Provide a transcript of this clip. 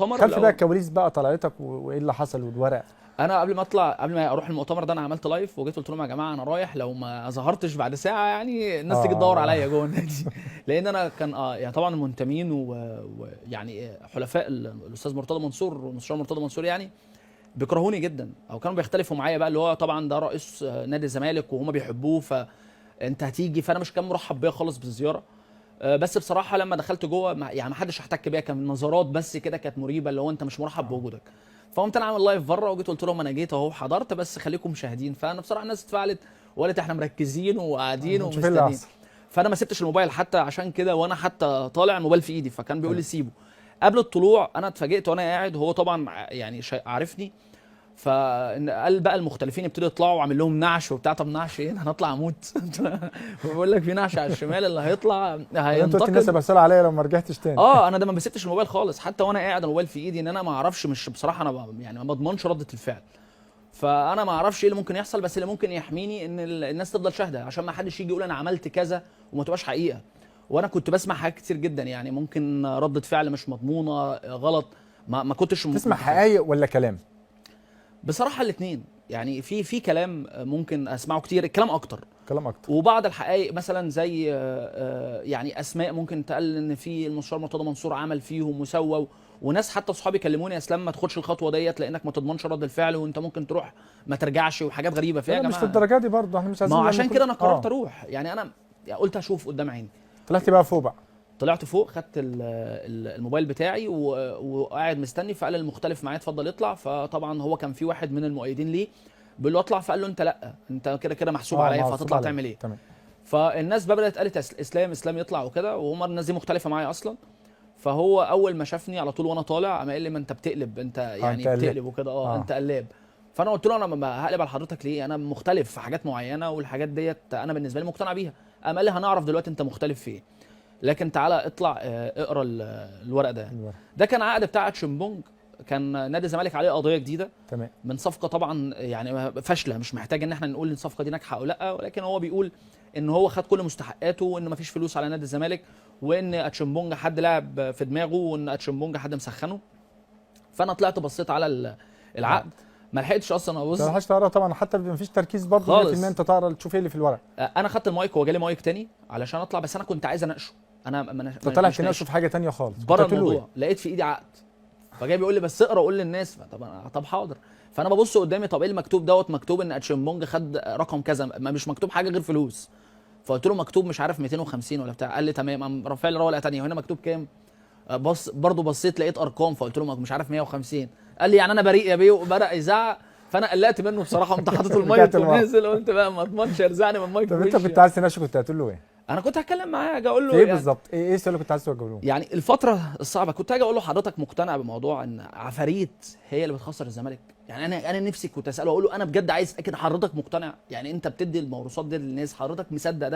المؤتمر خلف بقى الكواليس بقى طلعتك وايه اللي حصل والورق. انا قبل ما اروح المؤتمر ده انا عملت لايف وجيت قلت لهم يا جماعه انا رايح، لو ما ظهرتش بعد ساعه يعني الناس تيجي تدور عليا جوه النادي. لان انا كان يعني طبعا المنتمين ويعني حلفاء الاستاذ مرتضى منصور والمستشار مرتضى منصور يعني بيكرهوني جدا، او كانوا بيختلفوا معايا بقى، اللي هو طبعا ده رئيس نادي الزمالك وهم بيحبوه فانت هتيجي، فانا مش كان مرحب بيا خالص بالزياره. بس بصراحه لما دخلت جوه يعني ما حدش احتك بيا، كان نظرات بس كده كانت مريبه، اللي هو انت مش مرحب بوجودك. فقمت انا عامل لايف بره وجيت قلت لهم انا جيت اهو حضرت بس خليكم مشاهدين. فانا بصراحه الناس اتفاعلت وقالت احنا مركزين وقاعدين ومستنيين. فانا ما سبتش الموبايل حتى عشان كده، وانا حتى طالع الموبايل في ايدي، فكان بيقول لي سيبه. قبل الطلوع انا اتفاجئت وانا قاعد، هو طبعا يعني عارفني، فقال بقى المختلفين يبتدوا يطلعوا وعامل لهم نعش وبتاع. طب نعش ايه؟ انا هنطلع اموت. بقول لك في نعش على الشمال اللي هيطلع هينتقد. الناس بسأل عليا لو ما رجعتش تاني. انا ده ما بسيبتش الموبايل خالص حتى وانا قاعد الموبايل في ايدي، ان انا ما اعرفش، مش بصراحه انا يعني ما بضمنش رده الفعل، فانا ما اعرفش ايه اللي ممكن يحصل، بس اللي ممكن يحميني ان الناس تفضل شاهده عشان ما حدش يجي يقول انا عملت كذا وما تبقاش حقيقه. وانا كنت بسمع حاجات كتير جدا، يعني ممكن رده فعل مش مضمونه غلط، ما كنتش تسمع حقائق ولا كلام؟ بصراحه الاثنين، يعني في كلام ممكن اسمعه كتير، الكلام اكتر. اكتر. وبعض الحقائق مثلا زي يعني اسماء ممكن تقال ان في المستشار مرتضى منصور عمل فيهم وسوى، وناس حتى اصحابي كلموني يا اسلام ما تاخدش الخطوه ديت لانك ما تضمنش رد الفعل وانت ممكن تروح ما ترجعش وحاجات غريبه فيها. يا جماعه مش للدرجه دي برضه، احنا مش عايزين. ما عشان كده انا قررت اروح، يعني انا قلت اشوف قدام عيني. طلعت بقى فوق بقى؟ طلعت فوق، خدت الموبايل بتاعي وقاعد مستني، فقال المختلف معايا اتفضل اطلع. فطبعا هو كان في واحد من المؤيدين ليه بيقول له اطلع، فقال له انت لا، انت كده كده محسوب عليا، فهتطلع تعمل ايه؟ تمام. فالناس بدات قالت اسلام يطلع وكده، وهم الناس دي مختلفه معايا اصلا. فهو اول ما شافني على طول وانا طالع قام قال لي ما انت بتقلب، انت يعني بتقلب وكده انت قلاب. فانا قلت له انا ما هقلب على حضرتك ليه؟ انا مختلف في حاجات معينه والحاجات ديت انا بالنسبه لي مقتنع بيها. قام قال لي هنعرف دلوقتي انت مختلف في ايه، لكن تعالى اطلع اقرا الورق ده. ده كان عقد بتاع تشيمبونج، كان نادي الزمالك عليه قضيه جديده تمام من صفقه طبعا يعني فاشله، مش محتاج ان احنا نقول ان الصفقه دي ناجحه او لا، ولكن هو بيقول ان هو خد كل مستحقاته وان مفيش فلوس على نادي الزمالك، وان اتشيمبونج حد لعب في دماغه، وان اتشيمبونج حد مسخنه. فانا طلعت بصيت على العقد، ما لحقتش اصلا ابص، ما لحقتش تقرا طبعا، حتى مفيش تركيز برضه في ان انت تقرا تشوف ايه اللي في الورق. انا خدت المايك وجالي مايك تاني علشان اطلع، بس انا كنت عايز اناقشه. انا انت طالع تناقشه في حاجه تانية خالص بره الموضوع. لقيت في ايدي عقد، فجاي بيقول لي بس اقرا وقول للناس. طب حاضر. فانا ببص قدامي، طب ايه المكتوب دوت؟ مكتوب ان اتشيمبونج خد رقم كذا، ما مش مكتوب حاجه غير فلوس. فقلت له مكتوب مش عارف 250 ولا بتاع. قال لي تمام. قام رافع لي ورقه ثانيه، وهنا مكتوب كام؟ برضه بصيت لقيت ارقام، فقلت له مش عارف 150. قال لي يعني انا بريء يا بيه، وبدا يزعق. فانا قلقت منه بصراحه، قمت حاطط المايك ونازل، قلت بقى ما اضمنش يرزعني من المايك. طب انت كنت عايز تناقشه، كنت هتقول له ايه؟ انا كنت هتكلم معاه، اجي اقول له ايه بالظبط؟ ايه السؤال اللي كنت عايز توجهه له؟ يعني الفتره الصعبه كنت هاجي اقول له حضرتك مقتنع بموضوع ان عفاريت هي اللي بتخسر الزمالك؟ يعني انا نفسي كنت اساله اقول له انا بجد عايز اكيد حضرتك مقتنع؟ يعني انت بتدي الموروثات دي للناس، حضرتك مصدق ده؟